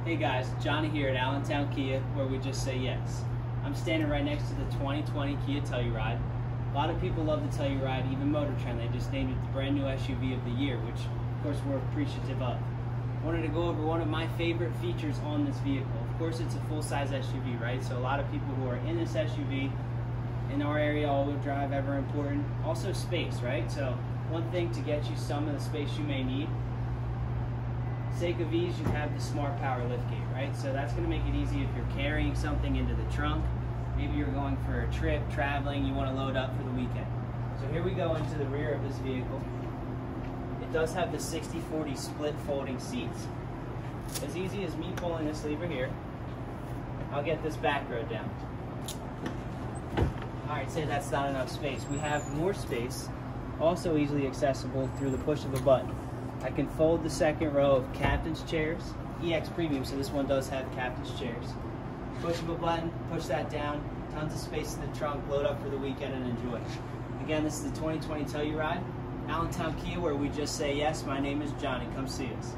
Hey guys, Johnny here at Allentown Kia, where we just say yes. I'm standing right next to the 2020 Kia Telluride. A lot of people love the Telluride, even Motor Trend. They just named it the brand new SUV of the year, which of course we're appreciative of. Wanted to go over one of my favorite features on this vehicle. Of course it's a full-size SUV, right? So a lot of people who are in this SUV, in our area, all-wheel drive, ever important. Also space, right? So one thing to get you some of the space you may need. Sake of ease, you have the smart power liftgate, right? So that's going to make it easy if you're carrying something into the trunk. Maybe you're going for a trip, traveling, you want to load up for the weekend. So here we go into the rear of this vehicle. It does have the 60-40 split folding seats. As easy as me pulling this lever here, I'll get this back row down. Alright, say that's not enough space. We have more space, also easily accessible through the push of a button. I can fold the second row of captain's chairs, EX Premium, so this one does have captain's chairs. Push of a button, push that down, tons of space in the trunk, load up for the weekend and enjoy. Again, this is the 2020 Telluride, Allentown Kia, where we just say yes. My name is Johnny. Come see us.